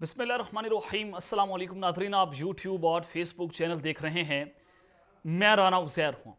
बिस्मिल्लाह रहमान रहीम। अस्सलाम वालेकुम नाज़रीन, आप यूट्यूब और फेसबुक चैनल देख रहे हैं। मैं राना उज़ैर हूँ।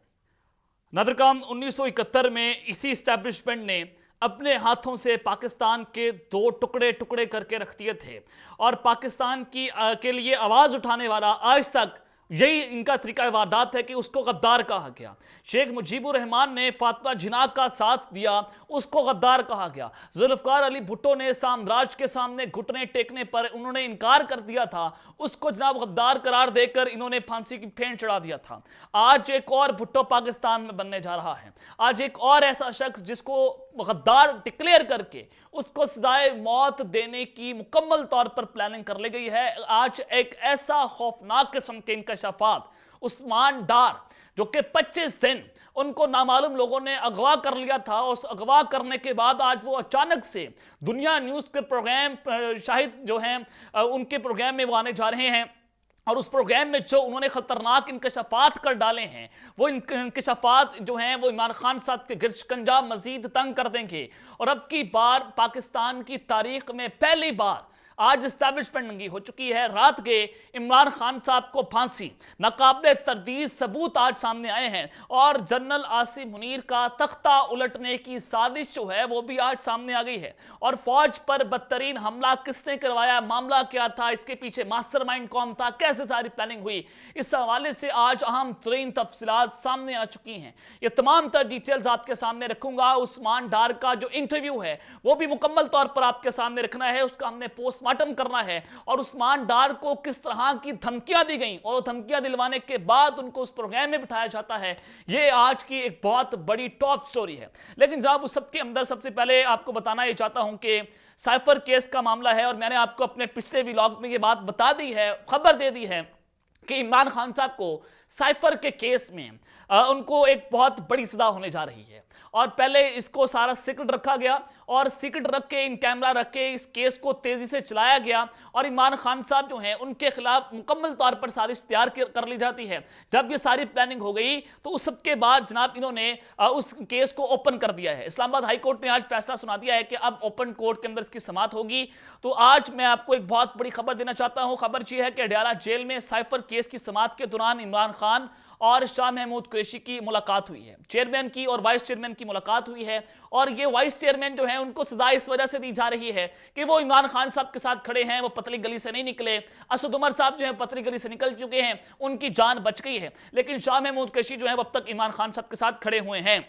नादरकाम 1971 में इसी इस्टेब्लिशमेंट ने अपने हाथों से पाकिस्तान के दो टुकड़े टुकड़े करके रख दिए थे और पाकिस्तान के लिए आवाज़ उठाने वाला आज तक यही इनका तरीका वारदात है कि उसको गद्दार कहा गया। शेख मुजीबुर रहमान ने फातिमा जिन्ना का साथ दिया, उसको गद्दार कहा गया। जुल्फ़िकार अली भुट्टो ने साम्राज्य के सामने घुटने टेकने पर उन्होंने इनकार कर दिया था, उसको जनाब गद्दार करार देकर इन्होंने फांसी की फेंट चढ़ा दिया था। आज एक और भुट्टो पाकिस्तान में बनने जा रहा है। आज एक और ऐसा शख्स जिसको गद्दार डिक्लेयर करके उसको सजाए मौत देने की मुकम्मल तौर पर प्लानिंग कर ली गई है। आज एक ऐसा खौफनाक किस्म के इंकशाफात, उस्मान डार जो कि 25 दिन उनको नामालूम लोगों ने अगवा कर लिया था, उस अगवा करने के बाद आज वो अचानक से दुनिया न्यूज़ के प्रोग्राम शाहिद जो हैं उनके प्रोग्राम में वो आने जा रहे हैं और उस प्रोग्राम में जो उन्होंने खतरनाक इंकशाफात कर डाले हैं, वो इंकशाफात जो हैं वो इमरान खान साहब के गिरशकंजा मजीद तंग कर देंगे। और अब की बार पाकिस्तान की तारीख में पहली बार आज इस्टेब्लिशमेंट नंगी हो चुकी है। रात के इमरान खान साहब को फांसी, नाकाबिले तरदीद सबूत आज सामने आए हैं और जनरल आसिम मुनीर का तख्ता उलटने की साजिश जो है वो भी आज सामने आ गई है। और फौज पर बदतरीन हमला किसने करवाया, मामला क्या था, इसके पीछे मास्टरमाइंड कौन था, कैसे सारी प्लानिंग हुई, इस हवाले से आज अहम तरीन तफसीलात सामने आ चुकी हैं। ये तमाम तर डिटेल्स आपके सामने रखूंगा। उस्मान डार का जो इंटरव्यू है वो भी मुकम्मल तौर पर आपके सामने रखना है, उसका हमने पोस्टमार्टम करना है और उस्मान डार को किस तरह की धमकियां दी गई और धमकियां दिलवाने के बाद उनको उस प्रोग्राम में बिठाया जाता है, ये आज की एक बहुत बड़ी टॉप स्टोरी है। लेकिन जनाब उस सबके अंदर सबसे पहले आपको बताना ये चाहता हूं कि साइफर केस का मामला है और मैंने आपको अपने पिछले व्लॉग में ये बात बता दी है, खबर दे दी है कि इमरान खान साहब को साइफर के केस में उनको एक बहुत बड़ी सजा होने जा रही है। और पहले इसको सारा सीक्रेट रखा गया और सीक्रेट रख के इन कैमरा रख के इस केस को तेजी से चलाया गया और इमरान खान साहब जो हैं उनके खिलाफ मुकम्मल तौर पर साजिश तैयार कर ली जाती है। जब ये सारी प्लानिंग हो गई तो उस सबके बाद जनाब इन्होंने उस केस को ओपन कर दिया है। इस्लामाबाद हाई कोर्ट ने आज फैसला सुना दिया है कि अब ओपन कोर्ट के अंदर इसकी समाअत होगी। तो आज मैं आपको एक बहुत बड़ी खबर देना चाहता हूं। खबर यह है कि अडयाला जेल में साइफर केस की समाअत के दौरान इमरान खान और शाह महमूद कुरैशी की मुलाकात हुई है। चेयरमैन की और वाइस चेयरमैन की मुलाकात हुई है और ये वाइस चेयरमैन जो है उनको सजा इस वजह से दी जा रही है कि वो इमरान खान साहब के साथ खड़े हैं, वो पतली गली से नहीं निकले। असद उमर साहब जो है पतली गली से निकल चुके हैं, उनकी जान बच गई है, लेकिन शाह महमूद कुरैशी जो है अब तक इमरान खान साहब के साथ खड़े हुए हैं।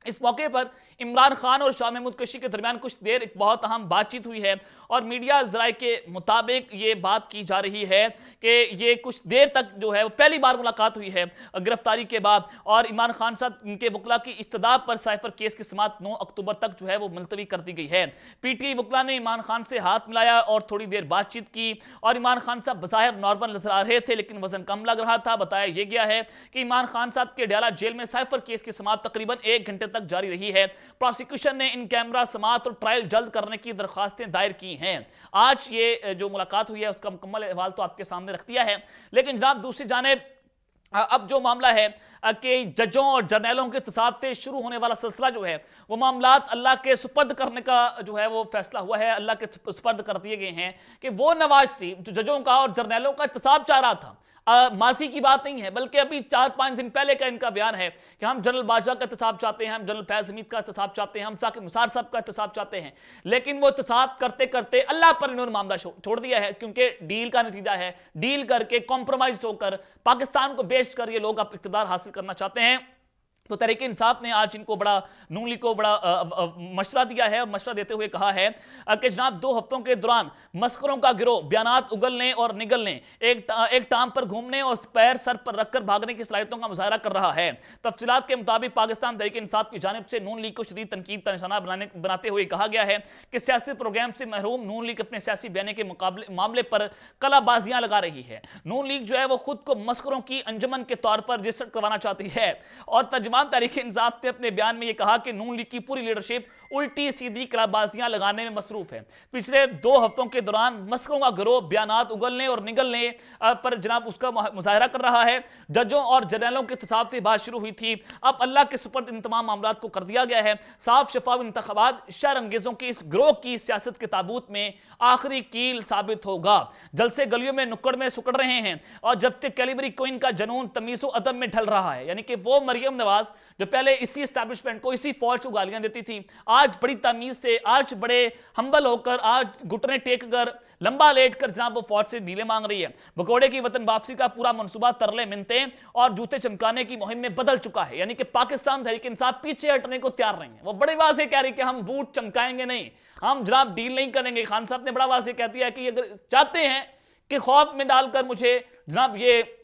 इस मौके पर इमरान खान और शाह महमूद कुरैशी के दरमियान कुछ देर एक बहुत अहम बातचीत हुई है और मीडिया ज़राए के मुताबिक ये बात की जा रही है कि ये कुछ देर तक जो है वो पहली बार मुलाकात हुई है गिरफ्तारी के बाद और इमरान खान साहब उनके वकला की इस्तदा पर साइफर केस की समाअत 9 अक्टूबर तक जो है वो मुलतवी कर दी गई है। पीटीआई वकला ने इमरान खान से हाथ मिलाया और थोड़ी देर बातचीत की और इमरान खान साहब बज़ाहिर नॉर्मल नजर आ रहे थे लेकिन वजन कम लग रहा था। बताया यह गया है कि इमरान खान साहब के अडयाला जेल में साइफर केस की समाअत तकरीबन 1 घंटे तक जारी रही है। प्रोसिक्यूशन ने इन कैमरा समाअत और ट्रायल जल्द करने की दरखास्तें दायर की हैं। आज ये जो मुलाकात हुई है उसका मुकम्मल अहवाल तो आपके सामने रख दिया है। लेकिन जनाब दूसरी जानिब अब जो मामला है कि जजों और जर्नैलों के तसाब से शुरू होने वाला सिलसिला जो है वो मामलात अल्लाह के सुपर्द करने का जो है वो फैसला हुआ है, अल्लाह के सुपर्द कर दिए गए हैं कि वो नवाज शरीफ जो जजों का और जर्नैलों का तसाब चाह रहा था, माजी की बात नहीं है बल्कि अभी 4-5 दिन पहले का इनका बयान है कि हम जनरल बादशाह का एहतसाब चाहते हैं, हम जनरल फैज हमीद का एहतसाब चाहते हैं, हम साकिब निसार साहब का एहतसाब चाहते हैं, लेकिन वो एहतसाब करते करते अल्लाह पर इन्होंने मामला छोड़ दिया है क्योंकि डील का नतीजा है, डील करके कॉम्प्रोमाइज होकर पाकिस्तान को बेच कर ये लोग अब इक़्तिदार हासिल करना चाहते हैं। तो तहरीक इंसाफ ने आज इनको बड़ा नून लीग को बड़ा मशवरा दिया है और मशवरा देते हुए कहा है कि जनाब 2 हफ्तों के दौरान मस्करों का गिरोह बयानात उगलने और निगलने, एक टांग पर घूमने और पैर सर पर रखकर भागने की सलाहियतों का मुजाहरा कर रहा है। तफसीलात के मुताबिक पाकिस्तान तहरीक इंसाफ की जानिब से नून लीग को शदीद तनकीद का निशाना बनाते हुए कहा गया है कि सियासी प्रोग्राम से महरूम नून लीग अपने सियासी बयाने के मामले पर कलाबाजियां लगा रही है। नून लीग जो है वो खुद को मस्करों की अंजुमन के तौर पर रजिस्टर करवाना चाहती है और तर्जुमान तहरीक इंसाफ ने अपने बयान में यह कहा कि नून लीग की पूरी लीडरशिप उल्टी सीधी कलाबाजियां लगाने में मसरूफ है। पिछले 2 हफ्तों के दौरान मस्करों का गिरोह बयानात उगलने और निगलने पर जनाब उसका मुजाहरा कर रहा है। जजों और जर्नलों के हिसाब से बात शुरू हुई थी, अब अल्लाह के सुपर्द इन तमाम मामलात को कर दिया गया है। साफ शफाफ इंतखाबात शर अंगेजों की इस गिरोह की सियासत के ताबूत में आखिरी कील साबित होगा। जलसे गलियों में नुक्कड़ में सुकड़ रहे हैं और जब तक कैलिबरी क्वीन का जनून तमीज़ो अदब में ढल रहा है, यानी कि वो मरियम नवाज जो पहले इसी एस्टैब्लिशमेंट को, इसी फौज को गालियां देती थी, आज बड़ी तमीज से, आज बड़े हम्बल होकर, आज घुटने टेक कर, लंबा लेट कर जनाब वो फौज से ढीले मांग रही है। भगोड़े की वतन वापसी का पूरा मनसूबा तरले मिनते और जूते चमकाने की मुहिम में बदल चुका है, यानी कि पाकिस्तान तहरीक इंसाफ पीछे हटने को तैयार नहीं है। वो बड़े वाज़ेह कह रही है कि हम बूट चमकाएंगे नहीं, हम जनाब डील नहीं करेंगे। खान साहब ने बड़ा वाज़ेह कह दिया कि अगर चाहते हैं कि खौफ में डालकर मुझे जनाब ये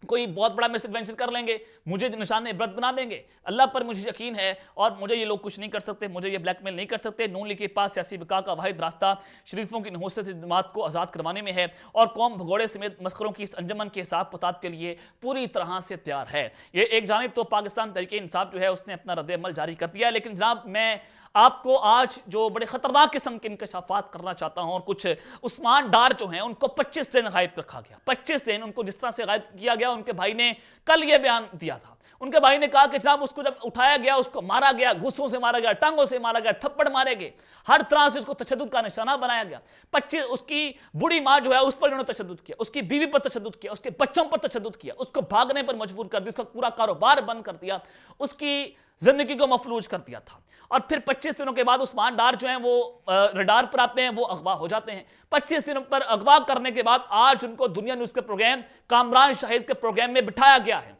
कोई बहुत बड़ा मिसएडवेंचर कर लेंगे, मुझे निशान इबरत बना देंगे, अल्लाह पर मुझे यकीन है और मुझे ये लोग कुछ नहीं कर सकते, मुझे ये ब्लैकमेल नहीं कर सकते। नून लीग के पास सियासी बका का वाहिद रास्ता शरीफों की नहुसत जमात को आज़ाद करवाने में है और कौम भगोड़े समेत मस्करों की इस अंजमन के हिसाब किताब के लिए पूरी तरह से तैयार है। ये एक जानिब तो पाकिस्तान तहरीक इंसाफ जो है उसने अपना रद्द-ए-अमल जारी कर दिया है, लेकिन जनाब मैं आपको आज जो बड़े खतरनाक किस्म के इंकशाफात करना चाहता हूं। और कुछ उस्मान डार जो हैं उनको 25 दिन गायब रखा गया, 25 दिन उनको जिस तरह से गायब किया गया। उनके भाई ने कल ये बयान दिया था, उनके भाई ने कहा कि जनाब उसको जब उठाया गया, उसको मारा गया, घुसों से मारा गया, टांगों से मारा गया, थप्पड़ मारे गए, हर तरह से उसको तशद्दुद का निशाना बनाया गया। 25 उसकी बूढ़ी माँ जो है उस पर उन्होंने तशद्दुद किया, उसकी बीवी पर तशद्दुद किया, उसके बच्चों पर तशद्दुद किया, उसको भागने पर मजबूर कर दिया, उसका पूरा कारोबार बंद कर दिया, उसकी जिंदगी को मफलूज कर दिया था। और फिर 25 दिनों के बाद उस्मान डार जो हैं वो रडार पर आते हैं, वो अगवा हो जाते हैं। 25 दिनों पर अगवा करने के बाद आज उनको दुनिया न्यूज के प्रोग्राम कामरान शाहिद के प्रोग्राम में बिठाया गया है।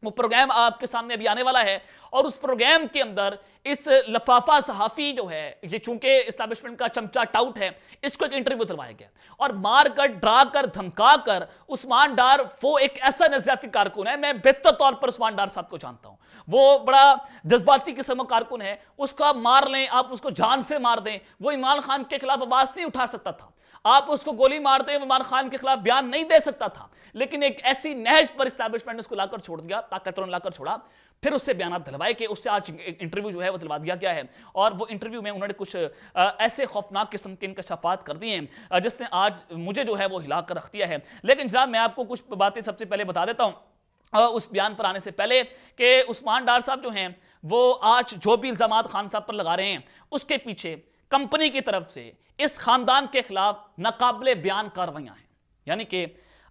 वो प्रोग्राम आपके सामने अभी आने वाला है और उस प्रोग्राम के अंदर इस लफाफा सहाफी जो है, ये चूंकि एस्टैब्लिशमेंट का चमचा टाउट है, इसको एक इंटरव्यू दिलवाया गया और मार कर, डरा कर, धमका कर उस्मान डार वो एक ऐसा नजरियाती कारकुन है, मैं बेहतर तौर पर उस्मान डार साहब को जानता हूं, वो बड़ा जज्बाती किस्म का कारकुन है। उसका मार लें, आप उसको जान से मार दें, वो इमरान खान के खिलाफ आवाज नहीं उठा सकता था। आप उसको गोली मार दें, इमरान खान के खिलाफ बयान नहीं दे सकता था। लेकिन एक ऐसी नहज पर एस्टैब्लिशमेंट ने उसको लाकर छोड़ दिया, ताकतवर लाकर छोड़ा, फिर उससे बयान दिलवाए कि उससे आज इंटरव्यू जो है वो दिलवा दिया गया है। और वो इंटरव्यू में उन्होंने कुछ ऐसे खौफनाक किस्म के इंकशाफात कर दिए हैं जिसने आज मुझे जो है वो हिला कर रख दिया है। लेकिन जनाब मैं आपको कुछ बातें सबसे पहले बता देता हूँ उस बयान पर आने से पहले कि उस्मान डार साहब जो हैं वो आज जो भी इल्जामात खान साहब पर लगा रहे हैं उसके पीछे कंपनी की तरफ से इस खानदान के खिलाफ नाकाबिले बयान कार्रवाइयां हैं। यानी कि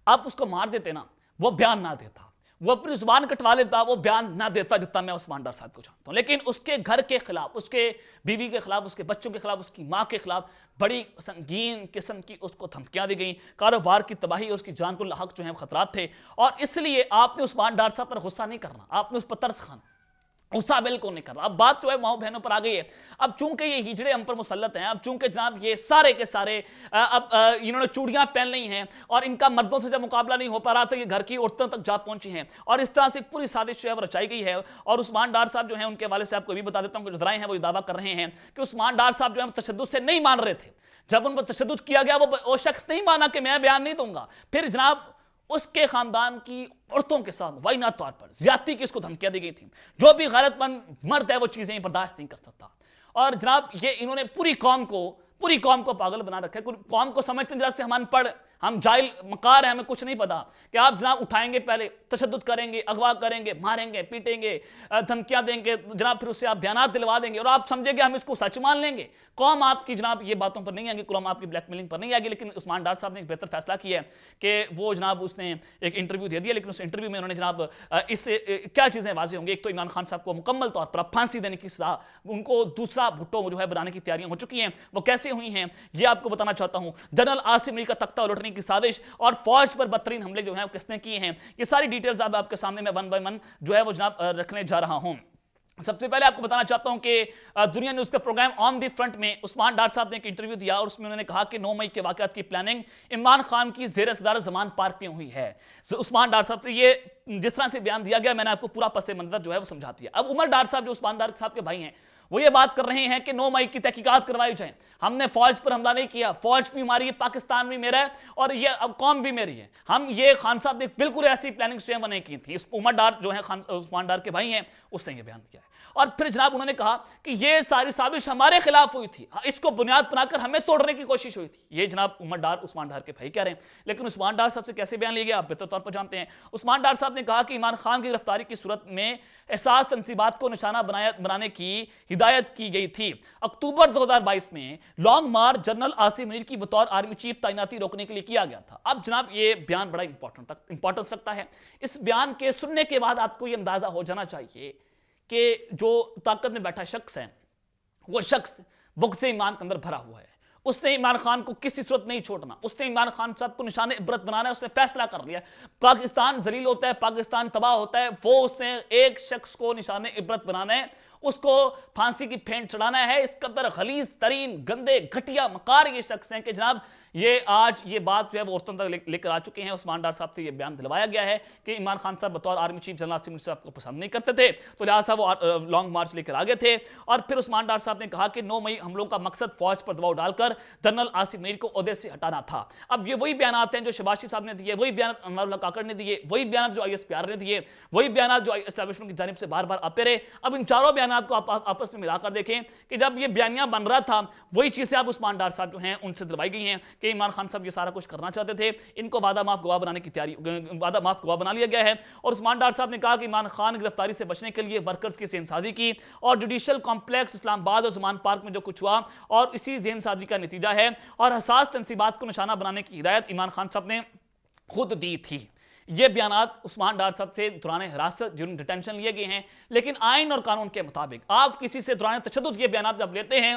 आप उसको मार देते ना, वो बयान ना देता, वो अपनी जुबान कटवा लेता, वो बयान ना देता जितना मैं उस्मान डार साहब को जानता हूं। लेकिन उसके घर के खिलाफ, उसके बीवी के खिलाफ, उसके बच्चों के खिलाफ, उसकी मां के खिलाफ बड़ी संगीन किस्म की उसको धमकियां दी गई, कारोबार की तबाही और उसकी जान को लाहक जो है खतरात थे। और इसलिए आपने उस्मान डार साहब पर गुस्सा नहीं करना, आपने उस पर तरस खाना, गुस्सा बिल्कुल नहीं कर रहा। अब बात जो है माओ बहनों पर आ गई है। अब चूंकि ये हिजड़े हम पर मुसल्लत हैं, अब चूंकि जनाब ये सारे के सारे अब इन्होंने चूड़ियां पहन ली हैं और इनका मर्दों से जब मुकाबला नहीं हो पा रहा तो ये घर की औरतों तक जा पहुंची हैं और इस तरह से पूरी साजिश जो है वो रचाई गई है। और उस्मान डार साहब जो है उनके वाले साहब को भी बता देता हूँ, जो जराए हैं वो दावा कर रहे हैं कि उस्मान डार साहब जो है तशद्दुद से नहीं मान रहे थे। जब उन पर तशद्दुद किया गया वो शख्स नहीं माना कि मैं बयान नहीं दूंगा, फिर जनाब उसके खानदान की औरतों के साथ वाइना तौर पर ज्यादती की उसको धमकियां दी गई थी। जो भी गैरतमंद मर्द है वो चीजें बर्दाश्त नहीं कर सकता। और जनाब ये इन्होंने पूरी कौम को पागल बना रखा है। कौम को समझते हैं जैसे हम अनपढ़, हम जाहिल मकार हैं, हमें कुछ नहीं पता कि आप जनाब उठाएंगे, पहले तशद्दुद करेंगे, अगवा करेंगे, मारेंगे, पीटेंगे, धमकियां देंगे, जनाब फिर उससे आप बयानात दिलवा देंगे और आप समझेंगे हम इसको सच मान लेंगे। कौम आपकी जनाब ये बातों पर नहीं आएगी, कौम आपकी ब्लैकमेलिंग पर नहीं आएगी। लेकिन उस्मान डार साहब ने एक बेहतर फैसला किया है कि वो जनाब उसने एक इंटरव्यू दे दिया, लेकिन उस इंटरव्यू में उन्होंने जनाब इससे क्या चीज़ें वाज़ेह होंगी। एक तो इमरान खान साहब को मुकम्मल तौर पर फांसी देने की सजा, उनको दूसरा भुट्टो जो है बनाने की तैयारियां हो चुकी हैं, वो कैसे हुई हैं ये आपको बताना चाहता हूं। जनरल आसिम अली का तख्ता उलटने की साजिश और फौज पर बदतरीन हमले जो है किसने किए हैं, ये सारी डिटेल्स अब आपके सामने मैं वन बाय वन जो है वो जनाब रखने जा रहा हूं। सबसे पहले आपको बताना चाहता हूं कि दुनिया न्यूज के प्रोग्राम ऑन द फ्रंट में उस्मान डार साहब ने एक इंटरव्यू दिया और उसमें उन्होंने कहा कि 9 मई के वाकयात की प्लानिंग इमरान खान की ज़ेर सदारत ज़मान पार्क में हुई है। उस्मान डार साहब से ये जिस तरह से बयान दिया गया, मैंने आपको पूरा पस मंजर जो है वो समझा दिया। अब उमर डार साहब जो उस्मान डार साहब के भाई हैं, وہ یہ بات کر رہے ہیں کہ 9 مئی کی تحقیقات کروائی جائیں. ہم نے فوج پر حملہ نہیں کیا, فوج بھی ہماری ہے, پاکستان بھی میرا ہے اور یہ اب قوم بھی میری ہے. ہم یہ خان صاحب نے بالکل ایسی پلاننگ جو ہے وہ نہیں کی تھی. عمر ڈار جو ہیں عثمان ڈار کے بھائی ہیں, اس نے یہ بیان کیا ہے. اور پھر جناب انہوں نے کہا کہ یہ ساری سازش ہمارے خلاف ہوئی تھی, اس کو بنیاد بنا کر ہمیں توڑنے کی کوشش ہوئی تھی. یہ جناب عمر ڈار عثمان ڈار کے بھائی کہہ رہے ہیں. لیکن عثمان ڈار صاحب سے کیسے بیان لیا گیا آپ بہتر طور پر جانتے ہیں. عثمان ڈار صاحب نے کہا کہ عمران خان کی گرفتاری کی صورت میں احساس تنصیبات کو نشانہ بنانے کی ہدایت کی گئی تھی. اکتوبر 2022 میں long march general Asim Munir کی بطور آرمی چیف تعیناتی روکنے کے لیے کیا گیا تھا. اب جناب یہ بیان بڑا امپورٹنس رکھتا ہے. اس بیان کے سننے کے بعد آپ کو یہ اندازہ ہو جانا چاہیے کہ جو طاقت میں بیٹھا شخص ہے وہ شخص بغض ایمان کے اندر بھرا ہوا ہے. اس نے عمران خان کو کسی صورت نہیں چھوڑنا, اس نے عمران خان صاحب کو نشان عبرت بنانا ہے. اس نے فیصلہ کر لیا پاکستان ذلیل ہوتا ہے, پاکستان تباہ ہوتا ہے, وہ اس نے ایک شخص کو نشان عبرت بنانا ہے, اس کو پھانسی کی پھینٹ چڑھانا ہے. اس قدر غلیظ ترین گندے گھٹیا مکار یہ شخص ہیں کہ جناب یہ آج یہ بات جو ہے وہ عورتوں تک لے کر آ چکے ہیں. عثمان ڈار صاحب سے یہ بیان دلوایا گیا ہے کہ عمران خان صاحب بطور army chief general Asim Munir صاحب کو پسند نہیں کرتے تھے, تو لہٰذا وہ لانگ مارچ لے کر آگے تھے. اور پھر عثمان ڈار صاحب نے کہا کہ 9 مئی حملوں کا مقصد فوج پر دباؤ ڈال کر جنرل عاصم منیر کو عہدے سے ہٹانا تھا. اب یہ وہی بیانات ہیں جو شباشی صاحب نے دیے, وہی بیانات انوار اللہ کاکڑ نے دیے, وہی بیانات جو ISPR نے دیے, وہی بیانات جو اسٹیبلشمنٹ کی جانب سے بار بار آتے رہے. اب ان چاروں بیانات کو آپ آپس میں ملا کر دیکھیں کہ جب یہ بیانیہ بن رہا تھا وہی چیزیں اب عثمان ڈار صاحب جو ہیں ان سے دلوائی گئی ہیں کہ عمران خان صاحب یہ سارا کچھ کرنا چاہتے تھے. ان کو وعدہ معاف گواہ بنانے کی تیاری, وعدہ معاف گواہ بنا لیا گیا ہے. اور عثمان ڈار صاحب نے کہا کہ عمران خان گرفتاری سے بچنے کے لیے ورکرز کی ذہن سازی کی اور جوڈیشل کمپلیکس اسلام آباد اور زمان پارک میں جو کچھ ہوا اور اسی ذہن سازی کا نتیجہ ہے. اور حساس تنصیبات کو نشانہ بنانے کی ہدایت عمران خان صاحب نے خود دی تھی. یہ بیانات عثمان ڈار صاحب سے دوران حراست ڈیورنگ ڈیٹینشن لیے گئے ہیں. لیکن آئین اور قانون کے مطابق آپ کسی سے دوران تشدد یہ بیانات جب لیتے ہیں,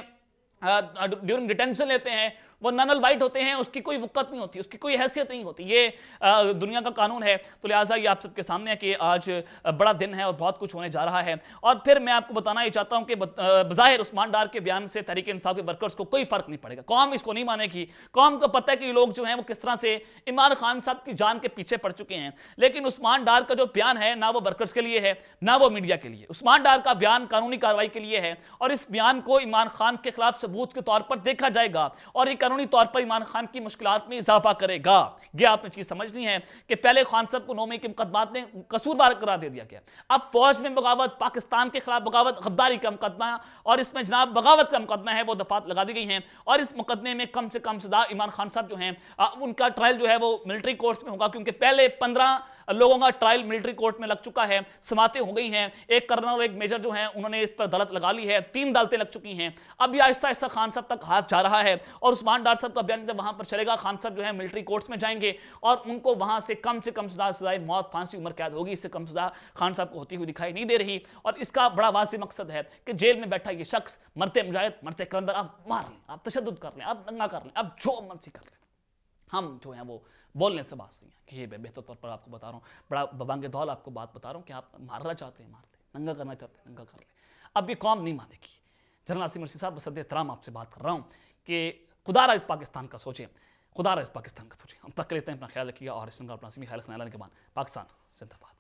ڈیورنگ ڈیٹینشن لیتے ہیں, وہ نن اینڈ وائٹ ہوتے ہیں, اس کی کوئی وقت نہیں ہوتی, اس کی کوئی حیثیت نہیں ہوتی. یہ دنیا کا قانون ہے. تو لہٰذا یہ آپ سب کے سامنے ہے کہ آج بڑا دن ہے اور بہت کچھ ہونے جا رہا ہے. اور پھر میں آپ کو بتانا یہ چاہتا ہوں کہ بظاہر عثمان ڈار کے بیان سے تحریک انصاف کے ورکرز کو کوئی فرق نہیں پڑے گا. قوم اس کو نہیں مانے گی. قوم کو پتہ ہے کہ یہ لوگ جو ہیں وہ کس طرح سے عمران خان صاحب کی جان کے پیچھے پڑ چکے ہیں. لیکن عثمان ڈار کا جو بیان ہے نہ وہ ورکرز کے لیے ہے نہ وہ میڈیا کے لیے. عثمان ڈار کا بیان قانونی کارروائی کے لیے ہے اور اس بیان کو عمران خان کے خلاف ثبوت کے طور پر دیکھا جائے گا اور یہ قانونی طور پر عمران خان کی مشکلات میں اضافہ کرے گا. یہ آپ نے چیز سمجھنی ہے کہ پہلے خان صاحب کو 9 مئی کے مقدمات میں قصوروار قرار دے دیا گیا. اب فوج میں بغاوت, پاکستان کے خلاف بغاوت, غداری کا مقدمہ اور اس میں جناب بغاوت کا مقدمہ ہے, وہ دفعات لگا دی گئی ہیں. اور اس مقدمے میں کم سے کم سزا عمران خان صاحب جو ہیں ان کا ٹرائل جو ہے وہ ملٹری کورٹس میں ہوگا, کیونکہ پہلے 15 لوگوں کا ٹرائل ملٹری کورٹ میں لگ چکا ہے. سماعتیں ہو گئی ہیں, ایک کرنل اور ایک میجر جو ہیں انہوں نے اس پر عدالت لگا لی ہے, 3 عدالتیں لگ چکی ہیں. اب یہ آہستہ آہستہ خان صاحب تک ہاتھ جا رہا ہے اور عثمان ڈار صاحب کا بیان جب وہاں پر چلے گا, خان صاحب جو ہے ملٹری کورٹس میں جائیں گے اور ان کو وہاں سے کم سزائے موت, پھانسی, عمر قید ہوگی. اس سے کم سزا خان صاحب کو ہوتی ہوئی دکھائی نہیں دے رہی. اور اس کا بڑا واضح مقصد ہے کہ جیل میں بیٹھا یہ شخص مرتے مجاہد, مرتے کلندر, آپ مار لیں, آپ تشدد کر لیں, آپ دنگا کر لیں, آپ جو مرضی کر لیں. ہم جو ہیں وہ بولنے سے باز نہیں ہیں. کہ یہ بہتر طور پر آپ کو بتا رہا ہوں, بڑا ببانگ دول آپ کو بات بتا رہا ہوں کہ آپ مارنا چاہتے ہیں مار دیں, ننگا کرنا چاہتے ہیں ننگا کر لیں. اب یہ قوم نہیں مانے گی. جنرل عاصم منیر صاحب بصدر احترام آپ سے بات کر رہا ہوں کہ خدا را اس پاکستان کا سوچیں, خدا را اس پاکستان کا سوچیں. ہم تک لیتے ہیں, اپنا خیال رکھیے اور اس کا اپنا خیال رکھنے والے کے بعد پاکستان زندہ باد.